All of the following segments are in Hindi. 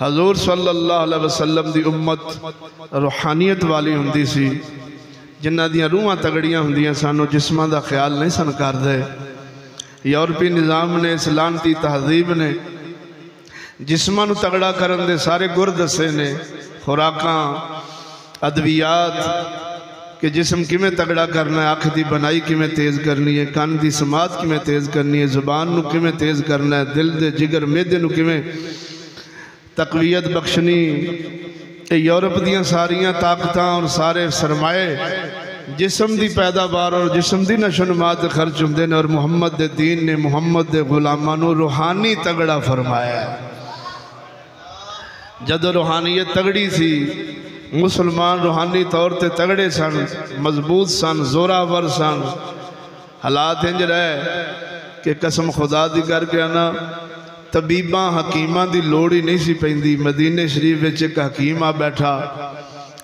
हजूर सल्लल्लाहु अलैहि वसल्लम दी उम्मत रूहानियत वाली हुंदी सी, जिन्हां दियां रूहां तगड़ियां हुंदियां सन, जिस्मां दा ख्याल नहीं सन करदे। यूरोपी निज़ाम ने, इस्लामती तहजीब ने जिस्मां नूं तगड़ा करन दे सारे गुर दसे ने, खुराकां, अदवियात कि जिस्म किमें तगड़ा करना है, अख की बनाई किमें तेज़ करनी है, कान की समात किमें तेज़ करनी है, जुबान नूं किमें तेज़ करना है, दिल दे जिगर मेदे नूं किमें तकवीयत बख्शनी। यूरोप दियां सारियां ताकतां और सारे सरमाए जिस्म की पैदावार और जिस्म की नशोनुमा ते खर्च होंदे ने। और मुहम्मद दे दीन ने मुहम्मद दे गुलामां नूं रूहानी तगड़ा फरमाया। जदों रूहानियत तगड़ी सी, मुसलमान रूहानी तौर पर तगड़े सन, मजबूत सन, जोरावर सन। हालात इंज रहे कि कसम खुदा दी करके आना, तबीबा हकीमां की लोड़ ही नहीं सी पैंदी। मदीने शरीफ विच एक हकीम आ बैठा,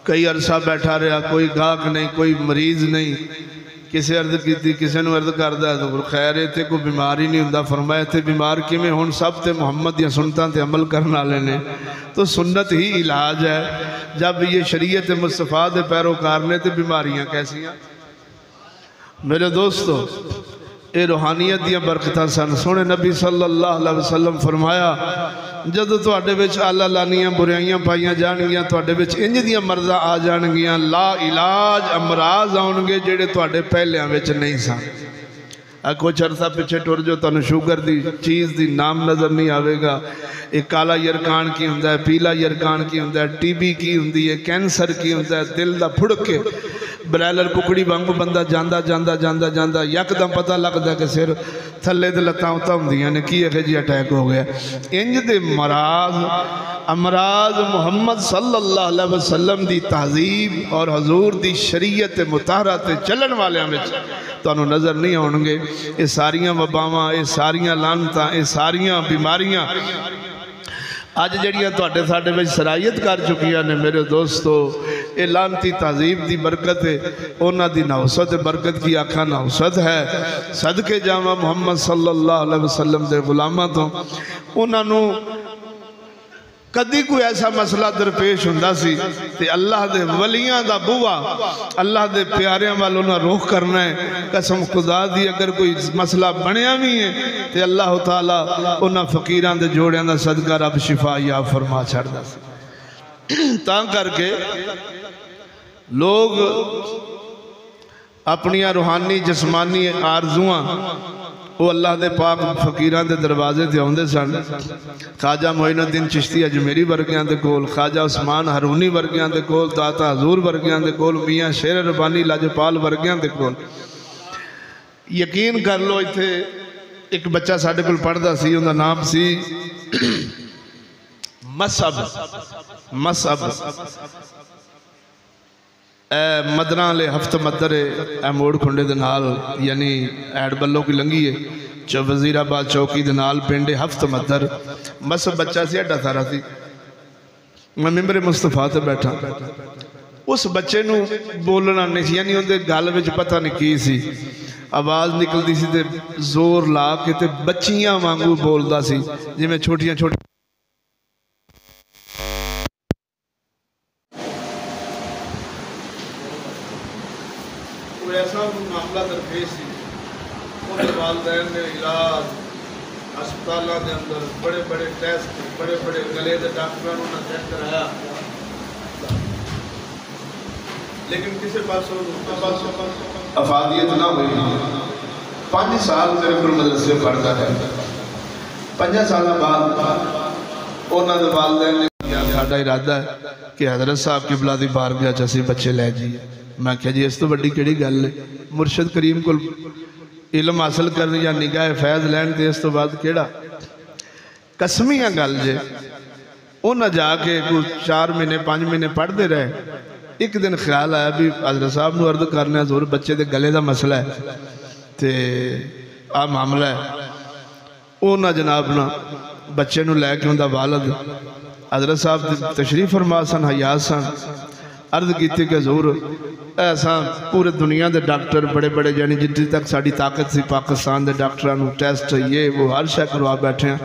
कई अरसा बैठा रहा, कोई गाहक नहीं, कोई मरीज नहीं। किसी अर्द की, किसी ने अर्द करदा तो खैर इत्थे कोई बीमार ही नहीं हुंदा। फरमाया इत्थे बीमार किवें हुण, सब ते मुहम्मद दी सुन्नतां ते अमल करने वाले ने, तो सुन्नत ही इलाज है। जब ये शरीयत मुस्तफ़ा दे पैरोकार ने तो बीमारियां कैसियां। मेरे दोस्तों, ये रूहानियत दी बरकतां सन। सोने नबी सल्लल्लाहु अलैहि वसल्लम फरमाया, जदों तुहाडे विच आला लानियां बुराइयां पाइयां जाणगियां, तुहाडे विच इंज दियां मर्ज़ां आ जाणगियां, ला इलाज अमराज आउणगे जिहड़े तुहाडे पहलियां विच नहीं सन। कुछ अरसा पिछे टुर जो, तुहानूं शुगर की चीज़ की नाम नज़र नहीं आएगा। एक काला यरकान की होंदा है, पीला यरकान की होंदा है, टीबी की होंदी है, कैंसर की होंदा है, दिल का फुड़के ब्रैलर कुकड़ी वांगू बंदा जांदा जांदा जांदा जांदा यकदम पता लगता है कि सिर थले तो लत्तां उत्तां होंदियां ने, की इहो जिहा अटैक हो गया। इंज दे मराज अमराज मुहम्मद सल्लल्लाहु अलैहि वसल्लम दी तहजीब और हजूर दी शरीयत मुताहरा ते चलन वालियां विच तुहानूं नज़र नहीं आउणगे। ये सारियां वबावां, ये सारियां लानतां, ये सारियां बीमारियां अज जड़ियां तुहाडे साडे विच सरायत कर चुकियां ने। मेरे दोस्तों, ये लानती तहजीब की बरकत है, उन्हां दी नौसत बरकत की आखा नौसत है। सदके जावा मुहम्मद सल्लल्लाहु अलैहि वसल्लम दे गुलामां तो। उन्हां नूं कदी कोई ऐसा मसला दरपेश हुंदा सी ते अल्लाह दे वलियां दा बूहा, अल्लाह दे प्यारियां वाल उन्हां रुख करना है। कसम खुदा दी, अगर कोई मसला बनया भी है तो अल्लाह ताला उन्हां फकीरां दे जोड़ियां दा सदका रब शिफा या फरमा छड़दा सी। तां करके लोग अपनियां रूहानी जिस्मानी आरजुआं वो अल्लाह दे पाक फकीरां दे दरवाजे ते आउंदे सन। ख्वाजा मोइनुद्दीन चिश्ती अजमेरी वर्गियां दे कोल, ख्वाजा उस्मान हरूनी वर्गियां दे कोल, दाता हजूर वर्गियां दे कोल, मियाँ शेर रबानी लाजपाल वर्गियां दे कोल। यकीन कर लो, इत्थे एक बच्चा साडे कोल पढ़दा सी, उहदा नाम सी मसअब मदरा वाले हफ्त मदर है मोड़ खुंडे दे नाल, यानी ऐड बल्लो की लंघी है वजीराबाद चौकी दे नाल पिंड हफ्त मदर। बस बच्चा सी, एडा सारा सी। मैं मिंबरे मुस्तफा ते बैठा, उस बच्चे नूं बोलना नहीं सी, यानी उहदे गल विच पता नहीं की सी, आवाज़ निकलती सी ते जोर ला के ते बच्चियां वांगू बोलदा सी, जिवें छोटियां छोटियां ऐसा मामला दरपेश सी। वालदैन ने इलाज अस्पतालों के अंदर बड़े बड़े टेस्ट, बड़े बड़े गले के डॉक्टरों ने चेक कराया, लेकिन किसी पास अफादियत ना हुई। 5 साल मेरे को मदरसे पढ़ता है। 5 साल बाद उन्होंने वालदैन ने साडा इरादा है कि हजरत साहब किबला दी बारगाह च असीं बच्चे लै जाइए। मैं क्या जी, इस तो वड्डी किहड़ी गल है, मुर्शद करीम को इलम हासिल करने या निगाह फैज़ लैन ते इस तो बाद केड़ा कसमियां गल जे। उन्हें जाके कुछ 4 महीने 5 महीने पढ़ते रहे। एक दिन ख्याल आया भी हज़रत साहब नूं अर्द करना, जोर बच्चे के गले का मसला है तो आ मामला है। उन्हें जनाब ना बच्चे नूं लैके उनका वालद हज़रत साहब तशरीफ फरमा सन, हयात सन। अर्ज की कि हजूर ऐसा पूरे दुनिया के डॉक्टर बड़े बड़े, यानी जितनी तक साड़ी ताकत सी पाकिस्तान के डॉक्टरों टेस्ट ये वो हर शय करवा बैठे हैं,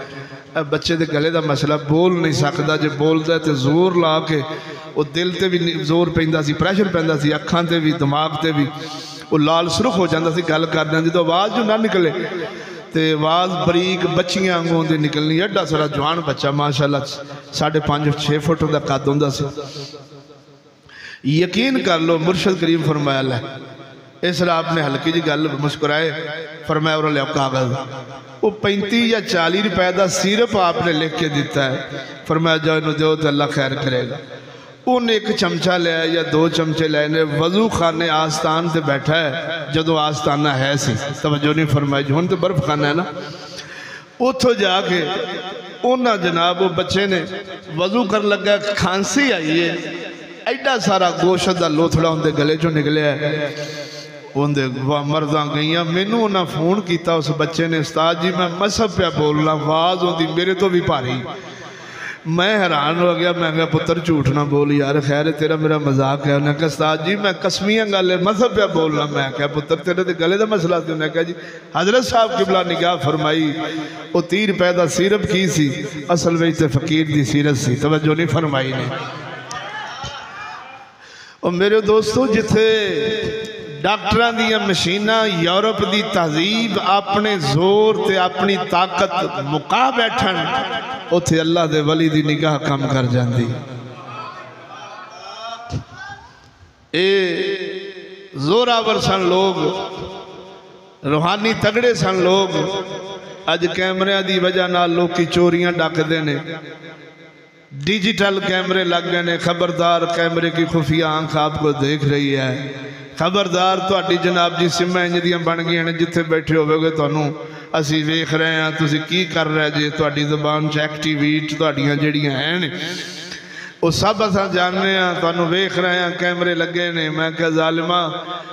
बच्चे के गले का मसला, बोल नहीं सकता, जो बोलता तो जोर ला के वो दिल से भी जोर पैंदा सी, प्रैशर पैंदा सी, अखां ते भी दिमाग से भी, वो लाल सुरख हो जाता सी गल करदे। जो आवाज़ जो ना निकले तो आवाज़ बरीक बच्चियां वांगू दी निकलनी। एडा सारा जवान बच्चा माशाअल्लाह 5.5-6 फुट का कद हुंदा सी। यकीन कर लो मुर्शद करीम फरमाया लै, इस आपने हल्की जी गल मुस्कुराए, फरमाया और लिया कागज, वो 35 या 40 रुपए का सिरप आपने लिख के दिता है, फरमाया जाओ इन्हों दो तो अल्लाह खैर करेगा। उन्हें एक चमचा लिया या 2 चमचे लेने, वजू खाने आस्थान से बैठा है, जदों आस्थाना है सी, तवज्जो नहीं फरमाई, हुण तो बर्फ खाना है ना, उतो जाके उन्हें जनाब वो बच्चे ने वजू कर लगा, खांसी आई है, एडा सारा गोश्त का लोथड़ा उनके गले चो निकलिया, उनके मर्दा गई। मैनू उन्हें फोन किया उस बच्चे ने, उस्ताद जी मैं मसहब पे बोलना, आवाज़ आती मेरे तो भी भारी। मैं हैरान हो गया, मैं कहा पुत्र झूठ ना बोल यार, खैर है तेरा मेरा मजाक है। उन्हें कहा उस्ताद जी मैं कसमियाँ गल है, मसहब पे बोलना। मैं क्या पुत्र तेरे तो गले का मसला सी। उन्हें कहा जी हजरत साहब किबला निगाह फरमाई, वो 30 रुपए का सिरप की सी, असल में तो फकीर की सीरत सी, तवज्जो नहीं फरमाई ने। और मेरे दोस्तों जिथे डॉक्टरां दी मशीनां यूरोप की तहजीब अपने जोर ते अपनी ताकत मुका बैठन, उथे अल्लाह दे वली दी निगाह कम कर जाती। ए जोरावर सन लोग, रूहानी तगड़े सन लोग। अज कैमरिया की वजह नाल लोग चोरियां डकते ने, डिजिटल कैमरे लग गए ने। खबरदार कैमरे की खुफिया आंख आपको देख रही है, खबरदार तुहाडी जनाब जी सिम्मा इंज दियां बन गई ने, जिथे बैठे होवोगे तुहानू असी वेख रहे हैं, तुसी की कर रहे जे, तुहाडी ज़बान च एक्टिवेट तुहाडियां जिहड़ियां हैं वो सब असां जानने हैं, तुहानू वेख रहे हैं, कैमरे लगे ने। मैं क्या जालिमा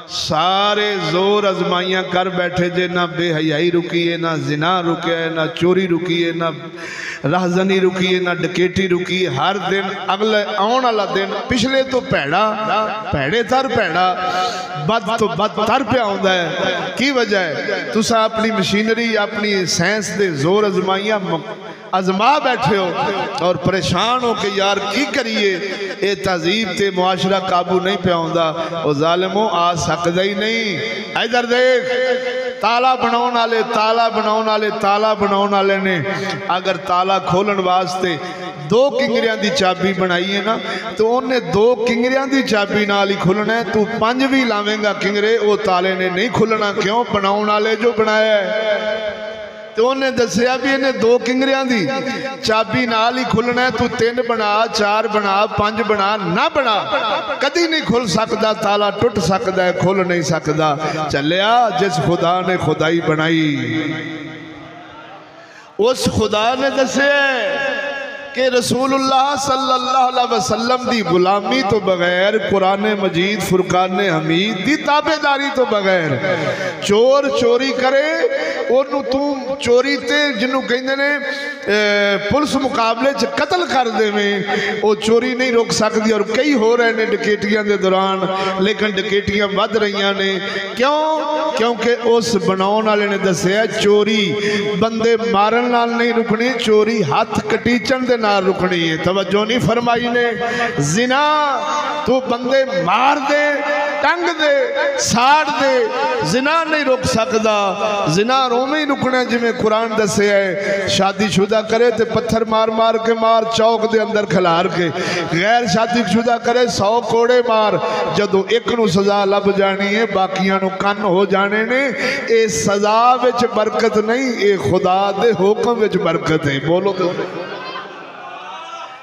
सारे जोर अजमाइयां कर बैठे जे, ना बेहयाई रुकी है, ना जिना रुके है, ना चोरी रुकी है, ना राहजनी रुकी है, ना डकेटी रुकी है। हर दिन अगले आने वाला दिन पिछले तो भैड़ा, भैड़े तर भैड़ा, बद तो बदतर पे आउंदा है। की वजह है? तुसा अपनी मशीनरी अपनी साइंस दे जोर अजमाइयां अजमा बैठे हो और परेशान हो के यार की करिए, ये तहजीब ते मुआशरा काबू नहीं पे आउंदा। ओ जालिमो आ सकदा ही नहीं। इधर देख, ताला बनाने वाले, ताला बनाने वाले, ताला बनाने वाले ने अगर ताला खोलन वास्ते 2 किंगरियां की चाबी बनाई है ना, तो उन्हें 2 किंगरियां की चाबी नाल ही खुलना है। तू 5 भी लावेंगा किंगरे, वो ताले ने नहीं खुलना। क्यों? बनाने वाले जो बनाया है। तो उन्हें दसिया भी इन्हें 2 किंगरियां की चाबी नाल ही खुलना है। तू 3 बना, 4 बना, 5 बना, ना बना, कदी नहीं खुल सकता। ताला टुट सकता है, खुल नहीं सकता। चलिया जिस खुदा ने खुदाई बनाई, उस खुदा ने दसिया कि रसूलुल्लाह सल्लल्लाहु अलैहि वसल्लम दी गुलामी तो बगैर, कुरान मजीद फुरकान हमीद दी ताबेदारी तो बगैर, चोर चोरी करे ओनू तू चोरी ते जिन्हों कहते ने पुलिस मुकाबले च कतल कर देवें, वो चोरी नहीं रोक सकती। और कई हो रहे ने डकैतियां दे दौरान, लेकिन डकैतियां वध रही ने। क्यों? क्योंकि उस बनाने वाले ने दसिया चोरी बंदे मारन नाल नहीं रुकनी, चोरी हाथ कटीचन दे नाल रुकनी है। तवज्जो नहीं फरमाई ने। जिना तू बंदे मार दे, टंग दे, साड़ दे, जिना नहीं रुक सकता। जिना रोमे ही रुकना जिमें कुरान दसिया है। शादीशुदा करे तो पत्थर मार मार के मार, चौक दे अंदर खिलार के। गैर शादीशुदा करे 100 कोड़े मार। जदों एक नू सजा लभ जानी है, बाकियां नू कन्न हो जाने ने। ये सजा विच बरकत नहीं, ये खुदा दे हुक्म विच बरकत है। बोलो तो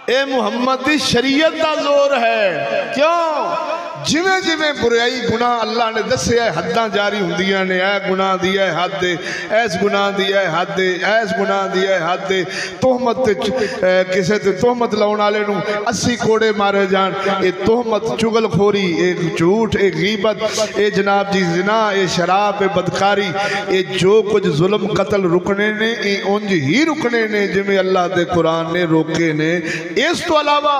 ए मुहम्मद की शरीयत का जोर है। क्यों? जिमें जिमें बुराई गुनाह अल्लाह ने दसिया हद्दां जारी होंदियां ने। ऐ गुनाह दी है हद, ऐस गुनाह दी है हद, ऐस गुनाह दी है हद। तोहमत किसी ते तोहमत लाने वाले नूं 80 कोड़े मारे जान। ये तोहमत, चुगलखोरी, एक झूठ, एक गीबत, ये जनाब जी जिना, ये शराब, ये बदकारी, ये जो कुछ जुल्म कतल रुकने ने, ये उंज ही रुकने ने जिमें अल्लाह दे कुरान ने रोके ने। इस तो अलावा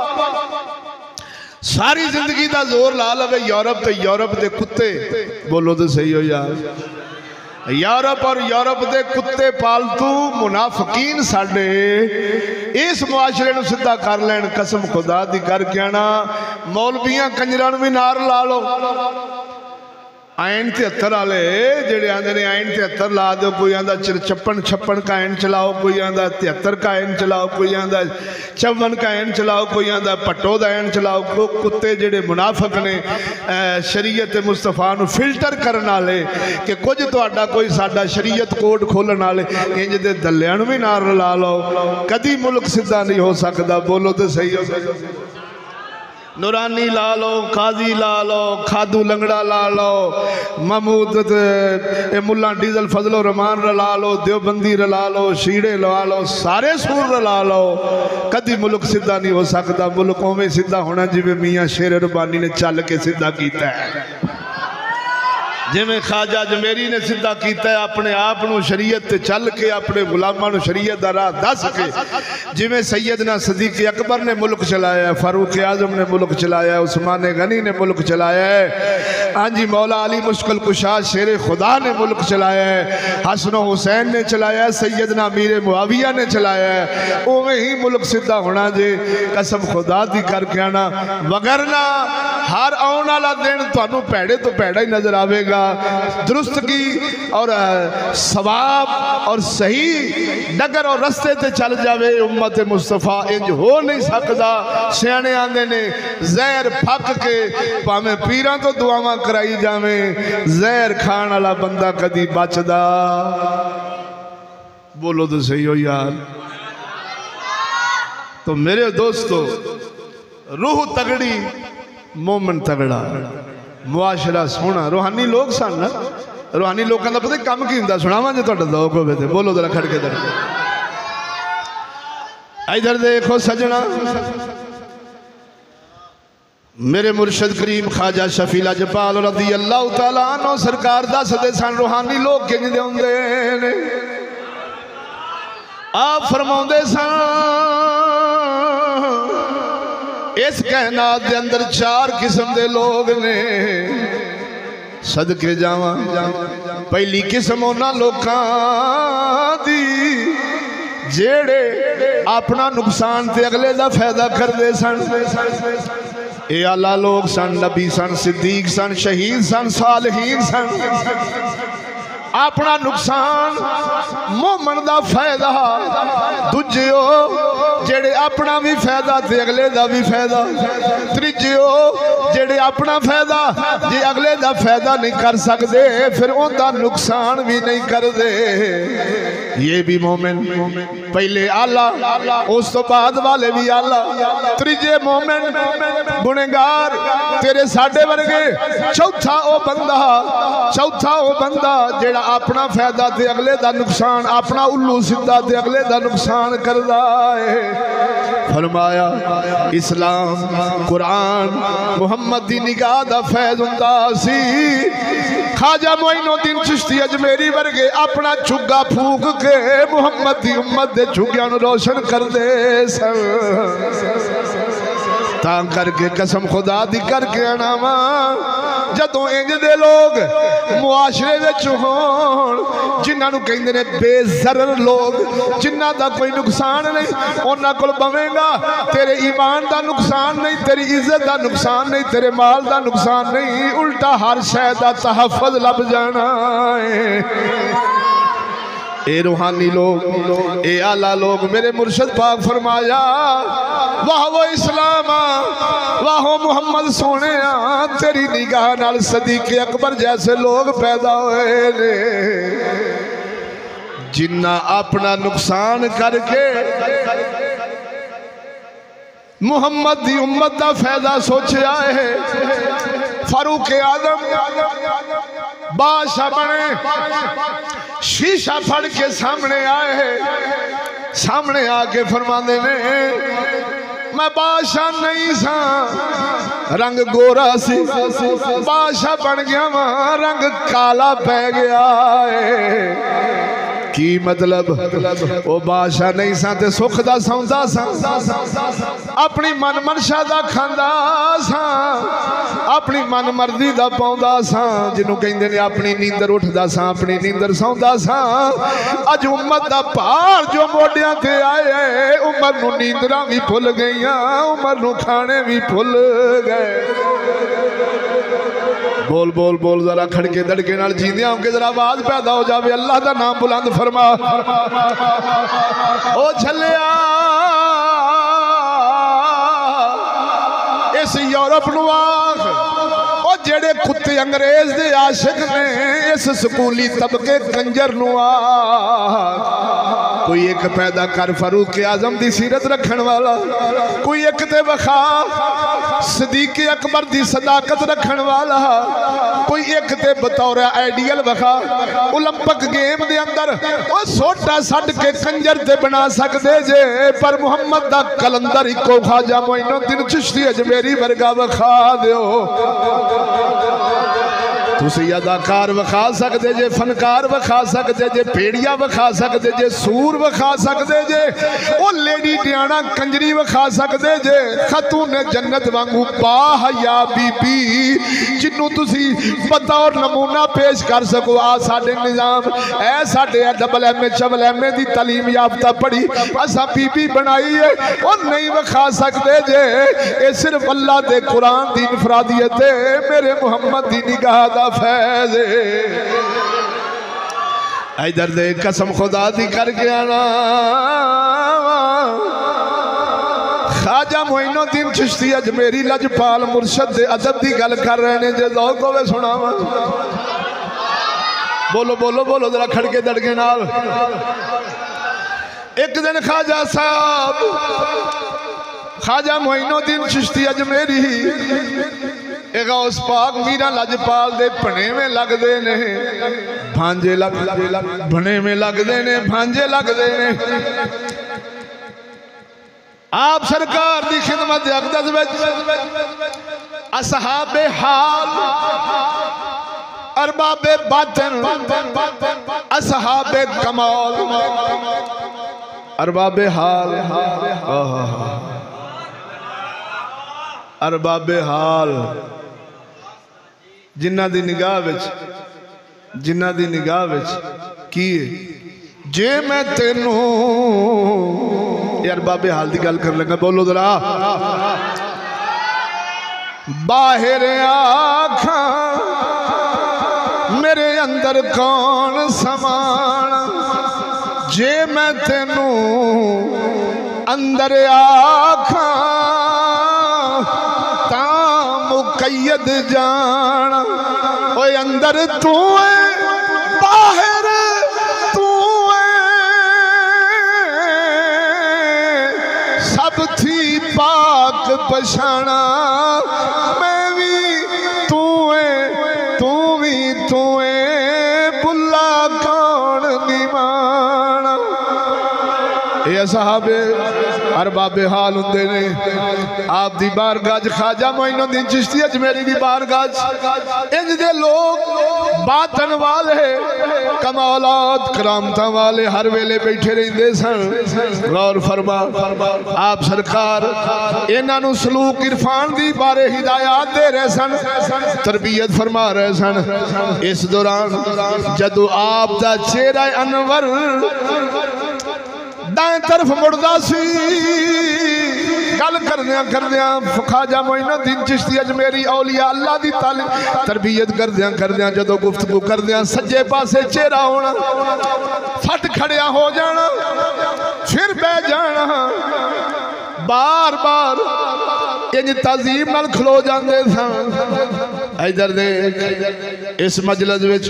सारी जिंदगी का जोर ला लवे यूरोप, तो यूरोप के कुत्ते, बोलो तो सही हो यार, यूरोप और यूरोप के कुत्ते पालतू मुनाफिकीन साडे इस मुआशरे नूं सीधा कर लैन। कसम खुदा दी करके आना मौलवियां कंजरां नूं भी नार ला लो। आयन 73 वाले जेडे आंदे ने आयन 73 ला दो, कोई आंदा 56 का आयन चलाओ, कोई आंदा 73 का आयन चलाओ, कोई आंदा 54 का आयन चलाओ, कोई आंदा भट्टो का आयन चलाओ। कुत्ते जेडे मुनाफिक ने शरीयत मुस्तफा नूं फिल्टर करने वाले कि कुछ तुहाडा कोई साडा शरीयत कोड खोलण वाले इंज दे दल्लियां नूं भी नार ला लो। कदी मुल्क सीधा नहीं हो सकता। बोलो तो सही हो सकता। नूरानी ला लो, काजी ला लो, खादू लंगड़ा ला लो, महमूद मुल्ला डीजल फजलो रहमान रला लो, देवबंदी रला लो, शीड़े लवा लो, सारे सूर रला लो। कदी मुल्क सीधा नहीं हो सकता। मुल्क उवें सीधा होना जिवें मियाँ शेर रब्बानी ने चल के सीधा किया है, जिमें ख्वाजा अजमेरी ने सीधा किया है अपने आप को शरीयत चल के, अपने गुलामां नूं शरीयत दा राह दस के। जिमें सैयदना सदीक अकबर ने मुल्क चलाया, फारूक आजम ने मुल्क चलाया, उस्मान गनी ने मुल्क चलाया है। हाँ जी, मौला अली मुश्किल कुशा शेर खुदा ने मुल्क चलाया है, हसन हुसैन ने चलाया, सैयदना मीर मुआविया ने चलाया है। उवें ही मुल्क सीधा होना जे। कसम खुदा दी करके आना, वगरना हर आने वाला दिन तुहानूं भैड़े तो भैड़ा ही नजर आवेगा। दुरुस्त की और सवाब और सही डगर और रस्ते ते चल जावे उम्मत मुस्तफा, इंज हो नहीं सकता। सियाने आंदे ने जहर फक के भावें पीरां तो दुआवां कराई जावे, जहर खाण वाला बंदा कदी बचदा। बोलो तो सही हो यार। तो मेरे दोस्तों, रूह तगड़ी मोमन तगड़ा, मुआशरा सोहना। रूहानी लोग सन ना, रूहानी लोगों का पता काम की हुंदा, सुनावां जे तुहाडा दौक होवे ते। बोलो जरा खड़ के दर। इधर देखो सजना, मेरे मुर्शद करीम ख्वाजा शफी लजपाल रज़ी अल्लाह तआला अन्हु सरकार दसदे सन रूहानी लोग किंज दे हुंदे ने। आप फरमाउंदे सन इस कायनात के अंदर 4 किस्म के लोग ने। सदके जावा, पहली किस्म उन्हां लोकां दी जेड़े अपना नुकसान ते अगले दा फायदा करते सन। ये आला लोग सन, नबी सन, सिद्दीक सन, शहीद सन, सालहीन सन। अपना नुकसान मोमन दा फायदा, दूजिओ जेड़े अपना भी फायदा ते अगले दा भी फायदा, त्रीजिओ जेड़े अपना फायदा जे अगले दा फायदा नहीं कर सकते फिर उनका नुकसान भी नहीं करते। ये भी मोमिन पहले आला, उस तो बाद वाले भी आला, त्रीजे मोमिन गुनेगार तेरे साडे वर्गे, चौथा ओ बंदा जेड़ा अपना फायदा ते अगले दा नुकसान, अपना उल्लू सीधा ते अगले दा नुकसान करदा है। फरमाया इस्लाम कुरान मुहम्मद दी निगाह दा फैज़ हुंदा सी। ख्वाजा मोइनुद्दीन चिश्ती अजमेरी वर्गे अपना चुग्गा फूक के मुहम्मद दी उम्मत दे चुग्गियां नूं रोशन करदे सन। तां करके कसम खुदा दी करके आनावा, जदों इंज दे लोग मुआशरे विच होण, जिन्हां नूं कहिंदे ने बेज़रर लोग, जिन्हां दा कोई नुकसान नहीं, उन्हां कोल बवेगा तेरे ईमान दा नुकसान नहीं, तेरी इज्जत दा नुकसान नहीं, तेरे माल दा नुकसान नहीं, उल्टा हर शय दा तहफ़्फ़ुज़ लभ जाना है। ए रूहानी लोग, ए आला लोग, मेरे मुर्शद पाक फरमाया वाह वो इस्लाम, वाह मुहम्मद सोने, तेरी निगाह नाल सदीक अकबर जैसे लोग पैदा हुए ने, जिन्ना अपना नुकसान करके मुहम्मद दी उम्मत का फायदा सोचा है। फारूक आजम बादशाह बने, शीशा फड़ के सामने आए हैं, सामने आके फरमाते ने मैं बादशाह नहीं सा, रंग गोरा सी, बादशाह बन गया वहां रंग काला पै गया है। की मतलब वो बादशाह नहीं सा ते सुख दा सौंदा सा। अपनी मन मनशा दा खांदा सा अपनी मन मर्जी दा पाउंदा सा जिन्हों कहंदे ने अपनी नींदर उठदा सा अपनी नींदर सौंदा सा अज उम्मत दा भार जो मोडियां ते आए उमर नूं नींदरां भी भुल गईयां उमर नूं खाने भी भुल गए। बोल बोल बोल जरा खड़के दड़के नाल जींदियां होके जरा आवाज पैदा हो जावे अल्लाह दा नाम बुलंद फरमा। ओ छलिया इस यूरोप नूं आख ओ जेड़े कुत्ते अंग्रेज दे आशिक ने इस स्कूली तबके कंजर नूं आख कोई एक पैदा कर फारूक आजम दी सीरत रखण वाला कोई एक ते वखा सदीक अकबर दी सदाकत रखण वाला कोई एक ते बतौर आइडियल वखा ओलंपिक गेम दे अंदर ओ सोटा सट के कंजर ते बना सकदे जे पर मुहम्मद दा कलंदर इको ख्वाजा मोइनुद्दीन चिश्ती अजमेरी वर्गा वखा दियो। तुसी अदाकार वखा सकते जे फनकार वखा सकते जे भेड़िया वखा सकते जे सूर वखा सकते जे ओ लेडी डियाना कंजरी वखा सकते जे खतून जन्नत वांगू बाहया बीबी जिन्नू तुसी बतौर नमूना पेश कर सको आ साडे निजाम ऐ साडे double M A double M A दी तालीम याफ्ता पढ़ी असा बीबी बनाई है ओ नहीं वखा सकते जे ए सिर्फ अल्लाह दे कुरान दी इनफरादियत है मेरे मुहम्मद दी निगाह दा फैज इधर दे कसम खुदा दी करके आना ख्वाजा मोइनुद्दीन चिश्ती अजमेरी लजपाल मुर्शद दे अदब दी गल कर रहे ने जे ज़ौक़ होवे सुनावा। बोलो बोलो बोलो जरा खड़के दड़के नाल। एक दिन ख्वाजा साहब ख्वाजा मोइनुद्दीन चिश्ती अजमेरी गौस पाक मीरा लजपाल दे भने में लगदे ने भांजे भने में लगदे ने भांजे लगदे ने आप सरकार दी खिदमत अक़दस विच असहाबे हाल अरबाबे बातिन असहाबे कमाल अरबाबे हाल अरबाबे हाल जिन्ना दी निगाह विच की जे मैं तेनू यार बाबे हाल दी गल कर लगा। बोलो जरा बाहर आखा मेरे अंदर कौन समान जे मैं तेनू अंदर आखा मुकैयद जान ओए अंदर तू है बाहर तू है सब थी पाक पछाना मैं भी तू है तू भी तू है बुला कौन निमाना। ये साहबे अरबाबे हाल हुंदे ने आप दी बारगाह ख्वाजा मोइनुद्दीन चिश्ती अजमेरी दी बारगाह इंज दे लोग बातन वाले कमालात करामतां वाले हर वेले बैठे रहिंदे सन। गौर फरमा आप सरकार इन्हां नूं सलूक इरफान दी बारे हिदायत दे रहे सन तरबियत फरमा रहे सन। इस दौरान जदों आप दा चेहरा अनवर दाएं तरफ मुड़दा सी गल करदियां ख्वाजा मोइनुद्दीन चिश्ती अजमेरी औलिया अल्लाह दी तालीम तरबियत करदियां जदों गुफ्तगू करदियां सज्जे पासे चेहरा होना फट खड़िया हो जाना फिर बह जाना बार बार इंज तज़ीम नाल खलो जांदे सन। इधर दे इस मजलिस विच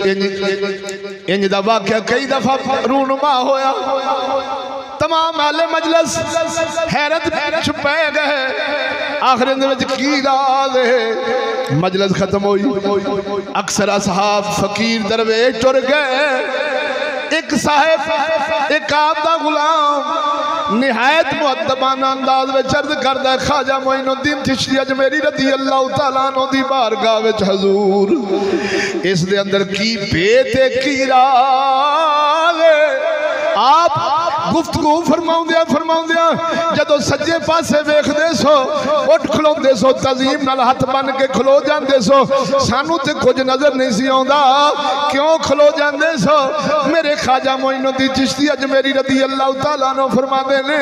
इंज दा वाक़या कई दफा रूनुमा होया तमाम आले मजलिस हैरत पै गए आखिर की राज है मजलिस खत्म हुई अक्सर असहाब फकीर दरवेश टुर गए एक साहिब एक आप दा गुलाम निहायत मुअद्दबाना अंदाज में अर्ज करदा ख्वाजा मोइनुद्दीन चिश्ती अजमेरी रज़ी अल्लाह तआला अन्हु दी बारगाह विच हजूर इस दे अंदर की भेत की राज आप गुफ्तगू फरमाउंदिया जदों सज्जे पासे वेखदे सो उठ खलोंदे सो तज़ीम नाल हथ बन के खलो जांदे सो सानू ते कुछ नजर नहीं सी आउंदा क्यों खलो जांदे सो मेरे ख्वाजा मोइनुद्दीन चिश्ती अजमेरी रज़ी अल्लाह तआला अन्हु फरमांदे ने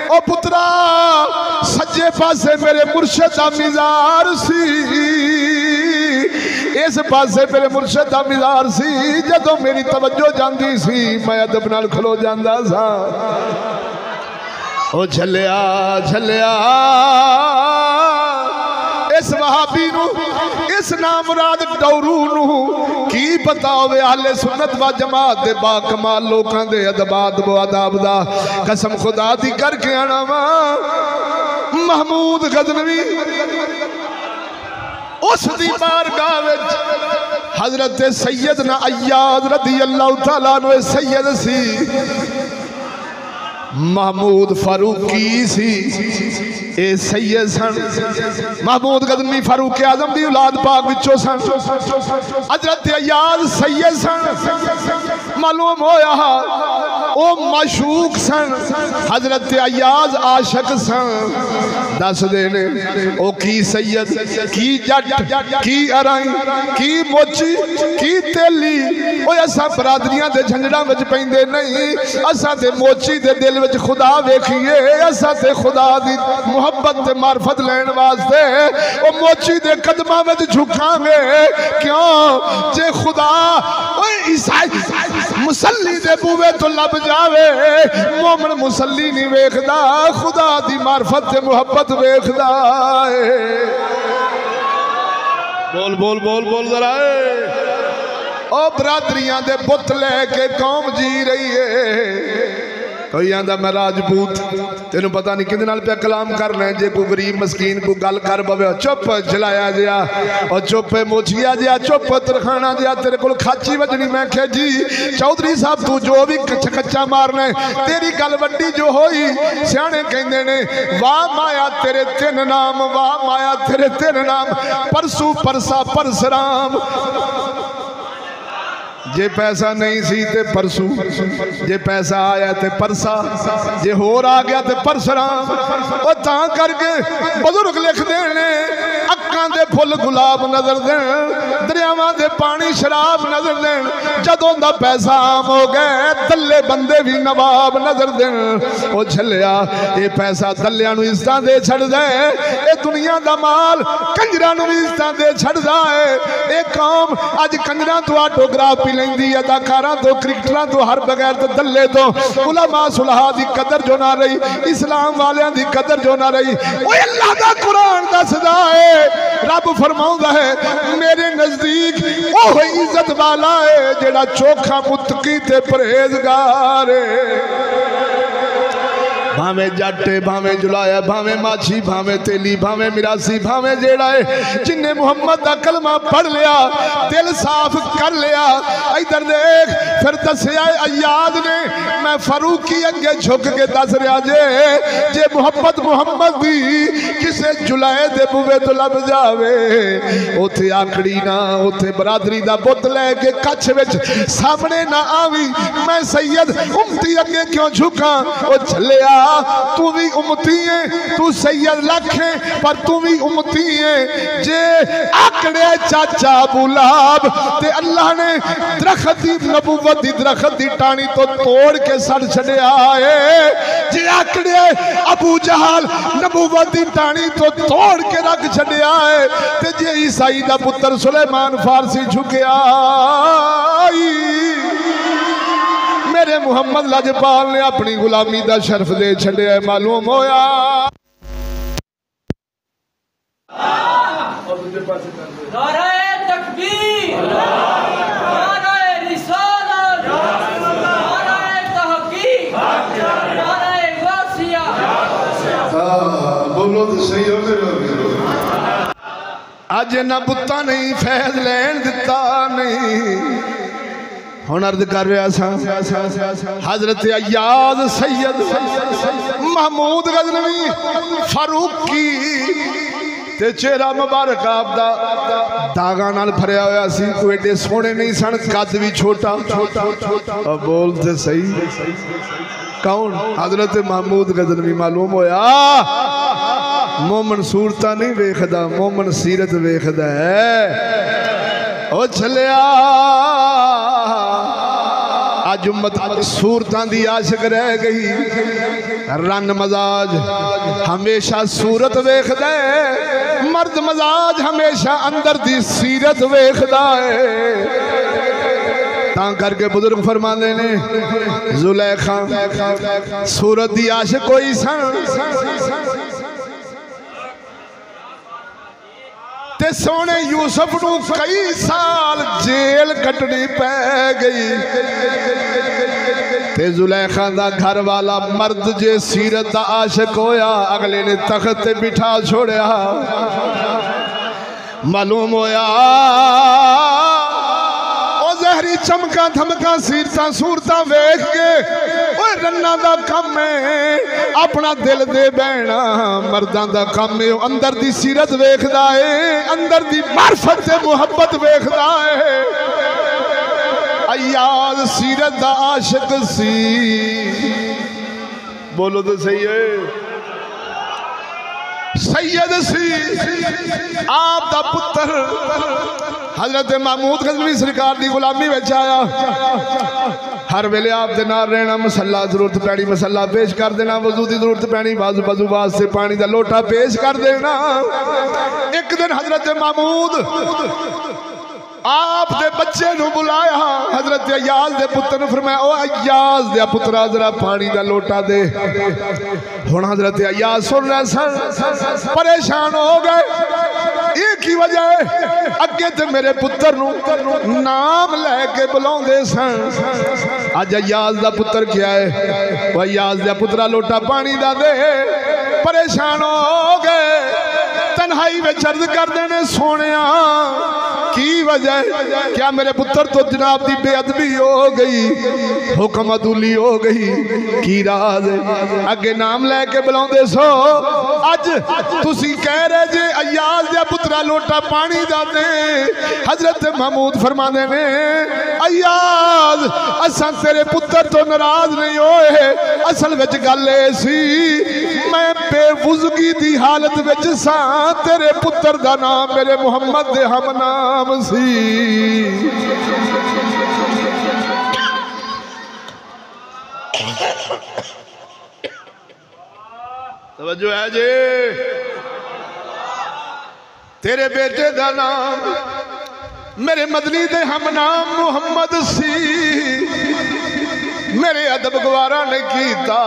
ओ पुत्रा सज्जे पासे मेरे मुर्शिद दा मिज़ार सी इस पासे मेरे मुर्शिद दा मिज़ार सी जदों मेरी तवज्जो जांदी सी मैं अदब नाल खलो जांदा सा ओ झलिया झलिया इस वहाबी नू इस नामुराद डौरू नू की पता होवे अहले सुन्नत व जमात दे बाकमाल लोकां दे अदबाद व आदाब दा कसम खुदा दी करके आना वा महमूद गजनवी उस दी बारगाह विच हजरत सैयदना अय्याज रज़ी अल्लाह तआला अन्हु सैयद सी महमूद फारूकी सी ए सैयद सन महमूद गजनवी फारूक आजम दी औलाद पाक विचों सन हजरत अय्याज सैयद सन मालूम होया ओ माशूक सन हजरत अय्याज आशिक सन दस देने ओ की सैयद की जट की अराई की मोची की तेली ओ असा बरादरियां दे झंझड़ां विच पैंदे नहीं असा ते मोची दे दिल विच खुदा वेखिए असा ते खुदा दी मुहब्बत ते मार्फत लैण वास्ते ओ मोची दे कदमां विच झुकांगे क्यों जे खुदा ओए ईसाई मुसल्ली दे बूवे तो लब जावे मोमन मुसल्ली नहीं वेखदा खुदा दी मार्फत ते मुहब्बत वेखदा है बोल बोल बोल बोल जरा ओ बरादरियां दे बुत लेके कौम जी रही है कोई आंदा मैं राजपूत तेन पता नहीं किदे नाल पे कलाम करना है जे कोई गरीब मस्कीन को गल कर पवे चुप जलाया जिया और चुप मोछिया जिया चुप तरखाना जिया तेरे को खाची वजनी मैं क्या जी चौधरी साहब तू जो भी कच्चा मारना है तेरी गल वड्डी जो होई सियाने कहंदे ने वाह माया तेरे तीन नाम वाह माया तेरे तीन नाम परसू परसा परसराम जे पैसा नहीं सी ते परसू जे पैसा आया ते परसा जे होर आ गया ते परसराम और तां करके बुजुर्ग लिख देने अक्कां दे फुल गुलाब नजर देन दरियावां दे पानी शराब नजर देन जदों दा पैसा आम हो गए दल्ले बंदे भी नवाब नजर देन ओ झलिया ये पैसा दल्लियां नूं इज्जतां दे छड़दा है ये दुनिया दा माल कंजरां नूं भी इज्जतां दे छड़दा है ये कौम अज कंजरां तो ऑटोग्राफ लेंदी अदाकारां तो क्रिकेटरां तो हर बगैर तो दल्ले तो उलमा सुलहा दी कदर जो ना रही इस्लाम वालियां दी कदर जो ना रही ओए अल्लाह दा कुरान दसदा है रब फरमाउंदा है मेरे नजदीक ओह इज्जत वाला है जेड़ा चोखा मुत्तकी ते परहेजगार है भावे जट भावे जुलाया भावे माछी भावे तेली भावे मिरासी भावे जेड़ा है जिन्हें मुहम्मद दा कलमा पढ़ लिया दिल साफ कर लिया इधर देख फिर दसिया अय्याज ने मैं फारूकी अगे झुक के दस रहा जे मुहब्बत मुहम्मद दी किसे जुलाए दे बुवे तो लब जावे उथे आकड़ी ना उथे बरादरी दा बुत लेके कच्छ विच सामने ना आवी मैं सैयद उम्मती अगे क्यों झुका ओ झलिया तू भी उम्मती है तू सैयद लख है पर तू भी उम्मती है जे आकड़े चाचा बुलाब ते अल्लाह ने दरख्त दी नबूवत दी दरख्त दी टाणी तो तोड़ के सड़ छड़िया है जे आकड़े अबू जहल नबूवत दी टाणी तो तोड़ के रख छड़िया है ते जे ईसाई दा पुत्र सुलेमान फारसी झुकिया मेरे मुहम्मद लजपाल ने अपनी गुलामी दा शर्फ दे छड़िया मालूम होया नारे तकबीर नारे रिसालत नारे तहकीक नारे गासिया बोलो तो सही हो गए अज ना बुत्ता नहीं फैज लैन दिता नहीं हुण अर्ज कर रहा हजरत अय्याज सैयद महमूद गजनवी फारूकी ते चेहरा मुबारक आपदा दागा नाल भरिया होया सी कोई एडे सोहणे नहीं सन कद भी छोटा छोटा बोल ते सही कौन? हजरत महमूद गजनवी। मालूम होया मोमन सूरता नहीं वेखदा, मोमन सीरत वेखदा है। ओ छलिया अज उम्मत सूरतां दी आशिक रह गई, रन मजाज हमेशा सूरत वेखदा है, मर्द मजाज हमेशा अंदर दी सीरत वेखदा है। तां करके बुजुर्ग फरमाते ने जुलेखा सूरत दी आशिक कोई सन ते सोने यूसुफ नू कई साल जेल कटनी पै गई। ते जुलेखा दा घर वाला मर्द जे सीरत दा आशिक होया, अगले ने तख्त ते बिठा छोड़या। मालूम होया जहरी चमका धमका सीरता सूरता वेख के रन्ना दा कम है, अपना दिल दे बहना मर्दां दा कम है। अंदर दी सीरत वेखदा है, अंदर दी मार्फत ते मुहब्बत वेखदा है। अय्याज सीरत दा आशिक सी, बोलो तो सही है, सैयद सी। आप दा पुत्र हजरत महमूद गजनवी सरकार की गुलामी में आया, हर वेले आप दे नाल रहना, मसला जरूरत पैनी मसला पेश कर देना, वजू की जरूरत पैनी वजू वास्ते पानी का लोटा पेश कर देना। एक दिन हजरत महमूद आप दे बच्चे नू बुलाया, हजरत अय्याज दे पुत्र ने फरमाया ओ अय्याज दे पुत्रा जरा पानी का लोटा दे। हुण हजरत अय्याज सुन रहे सन, परेशान हो गए। एक ही वजह है, अगे ते मेरे पुत्र नू नाम लैके बुलाउंदे सन, अज अय्याज दा पुत्र क्या है? वो अय्याज दा पुत्रा लोटा पानी दा दे। परेशान हो गए, तन्हाई में अर्ज करते ने सोनिया की वजह है? क्या मेरे पुत्र तो जनाब की बेअदबी हो गई, हुक्म अदूली हो गई, की राज है? अगे नाम लैके बुलाते सो, अज तुसी कह रहे जे अय्याज दे पुत्रा लोटा पानी दा दे। हजरत महमूद फरमाते ने अय्याज असा तेरे पुत्र तो नाराज नहीं होए, असल विच गल ए सी मैं बेवुजगी दी हालत विच सा, तेरे पुत्र दा नाम मेरे मुहम्मद दे हम नाम सी। तवज्जो है जी, तेरे बेटे दा नाम मेरे मदनी दे हम नाम मुहम्मद सी। मेरे अदब गवारा ने कीता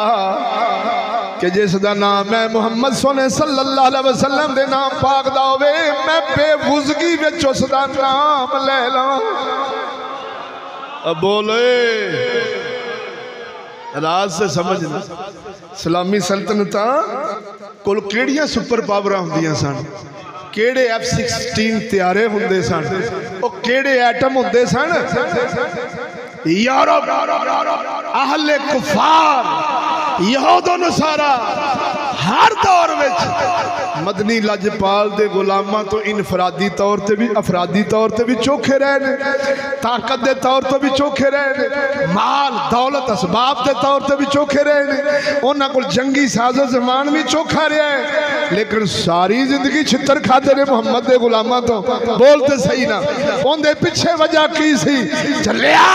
कि जिस दा नाम है मुहम्मद सोने सल्लल्लाहु अलैहि वसल्लम दे नाम पाक दा होवे, मैं बेवुजगी विच उस दा नाम ले लां। अब बोले राज से समझना, सलामी सल्तनता कोल केड़ियां सुपर पावर होंदियां सन, केड़े F-16 त्यारे हुंदे सन, ओ केड़े एटम हुंदे सन। यूरोप अहले कुफार यहूदो नसारा हर दौर में मदनी लजपाल दे गुलामां तो इनफरादी तौर पर भी अफरादी तौर पर भी चोखे रहे ने, ताकत के तौर पर भी चोखे रहे ने, माल दौलत असबाब के तौर पर भी चोखे रहे ने, उन्हां कोल जंगी साजो जमान भी चोखा रहा है, लेकिन सारी जिंदगी छितर खाते ने मुहम्मद के गुलामां तो। बोलते सही ना, उनके पिछे वजह की सी? चलिया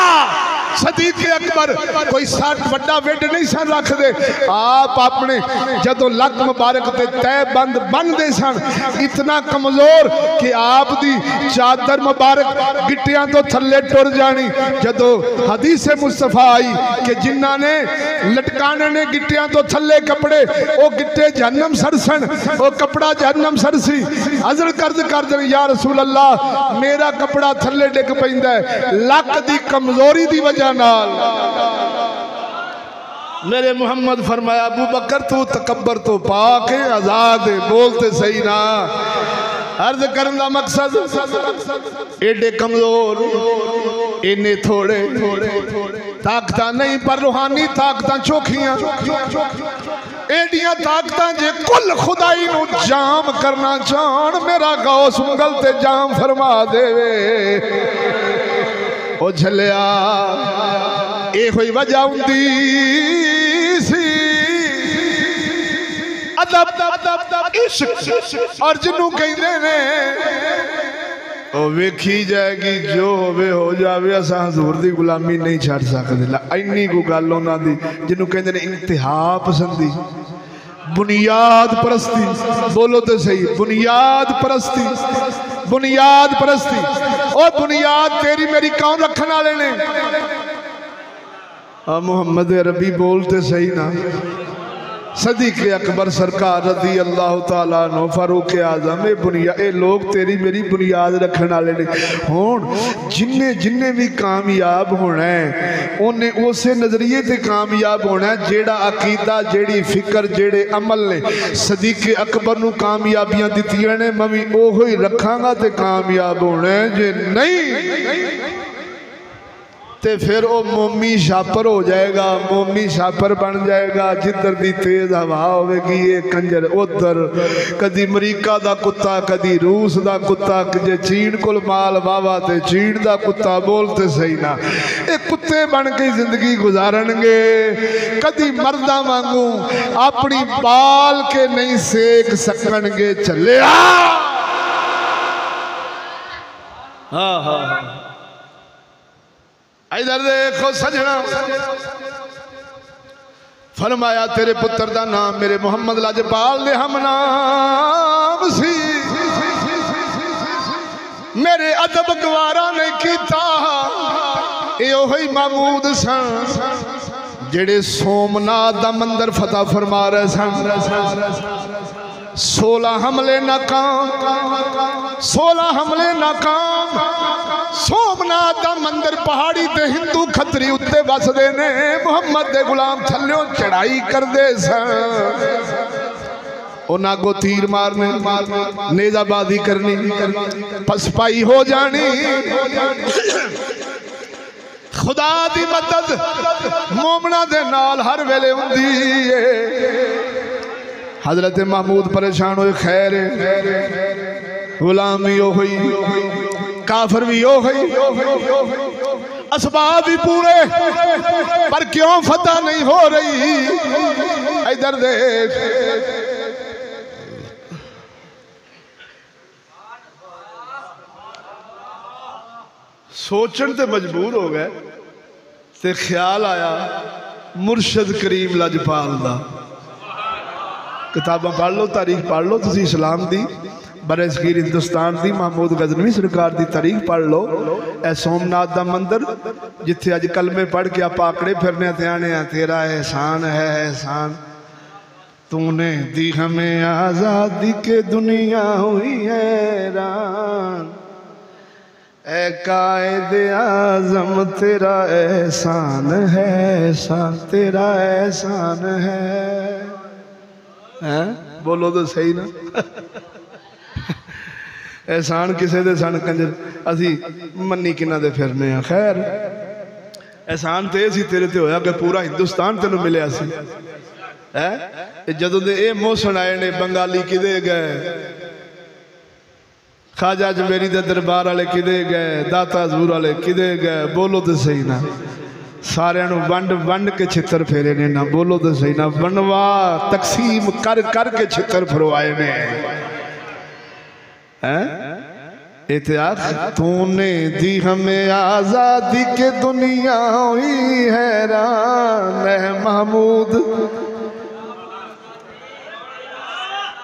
सदीक अकबर कोई 60 वड्डा वेड नहीं सन रखते, आप अपने जदों लक मुबारक ते तय बंद बनते सन, इतना कमजोर कि आप दी चादर मुबारक गिट्टियां तो थल्ले टुर जानी। जदों हदीस मुस्तफा आई कि जिन्ना ने लटकाने ने गिट्टियां तो थल्ले कपड़े, वो गिट्टे जहन्नम सरसन, वो कपड़ा जहन्नम सरसी। हजरत कर्ज कर दे या रसूल अल्लाह मेरा कपड़ा थल्ले डिग पैंदा है, लक दी कमजोरी दी वजह नाल। मेरे मुहम्मद फरमाया अबू बकर तू तकब्बर तो पाक है, आजाद है। बोलते सही ना, अर्ज करने का मकसद एडे कमजोर इन्ने थोड़े ताकत नहीं, पर रूहानी ताकत चोखियां। एडियां ताकत जे कुल खुदाई नू जाम करना चाहन, मेरा गौस मुगल ते जाम फरमा देवे। ओ झलिया ए कोई वजह हुंदी अदब इश्क और जिन्हों कहते ने ਉਹ ਵੇਖੀ ਜਾਏਗੀ जो ਹੋਵੇ हो जावे असां हजूर दी गुलामी नहीं छड़ सकदे इन्नी को गल उन्हां दी जिन्हों कहते ने इंतहा पसंदी बुनियाद परस्ती बोलो तो सही बुनियाद परस्ती और बुनियाद तेरी मेरी कौन रखने वाले ने मोहम्मद अरबी बोलते सही ना सदीक अकबर सरकार रज़ी अल्लाह ताला अन्हु फारूक आज़म बुनियाद ये लोग तेरी मेरी बुनियाद रखने वाले ने हुण जिन्ने भी कामयाब होना है उन्हें उस नज़रिए ते कामयाब होना है जेड़ा अकीदा जेड़ी फिक्र जेड़े अमल ने सदीक अकबर नूं कामयाबियां दित्तियां ने मैं भी ओहो ही रखांगा ते कामयाब होना है जे नहीं ते फिर वो मोमी छापर हो जाएगा मोमी छापर बन जाएगा जिधर दी तेज हवा होगी ये कंजर उधर कदी अमरीका दा कुत्ता कदी रूस दा कुत्ता जे चीन कोल माल वावा ते चीन दा कुत्ता बोलते सही ना ये कुत्ते बन के जिंदगी गुजारनगे कदी मर्दा वांगू अपनी बाल के नहीं सेक सकणगे चले हाँ हाँ इधर देखो सजना फरमाया तेरे पुत्र दा नाम मेरे मोहम्मद लाजपाल ने हम नाम सी मेरे अदब गवारा ने कीता ये महमूद सन जेड़े सोमनाथ दा मंदिर फतह फरमा रहे सन 16 हमले नाकाम सोमनाथ का मंदिर पहाड़ी ते हिंदू खतरी उत्ते बसदे ने मुहम्मद दे गुलाम थल्लों चढ़ाई करदे सन उन्हां को तीर मारने नेजाबाजी करनी पसपाई हो जानी खुदा दी मदद मोमना दे नाल हर वेले हुंदी है हजरत महमूद परेशान हुए खैर गुलाम भी हुई काफिर भी हुई असबाब भी पूरे पर क्यों फतह नहीं हो रही इधर देख सोचन ते मजबूर हो गए ते ख्याल आया मुर्शद करीम लजपाल दा किताबा पढ़ लो तारीख पढ़ लो तुसी इस्लाम दी बरसगीर हिंदुस्तान दी महमूद गजनवी सरकार दी तारीख पढ़ लो ए सोमनाथ दा मंदिर जिथे अज कलमे पढ़ के आप आकड़े फिरने ध्याने तेरा एहसान है एहसान तूने दी हमें आज़ादी के दुनिया हुई हैरान ए कायदे आज़म तेरा एहसान है एहसान तेरा एहसान है बोलो तो सही ना एहसान किसे दे सन कंजर असी मन्नी किन्ना दे फिरने आ खैर एहसान तो यह तेरे ते होया कि पूरा हिंदुस्तान तेन मिले है जदों दे मोहसन आए ने बंगाली किदे गए खाजा जमेरी दे दरबार वाले किदे गए दाता हजूर वाले किदे गए बोलो तो सही ना सारियां नूं वंड वंड के छितर फेरे ने ना बोलो तो सही ना बनवा तकसीम कर कर के छितर फरवाए ने इतिहास तूने दी हमें आज़ादी के दुनिया हुई हैरान है महमूद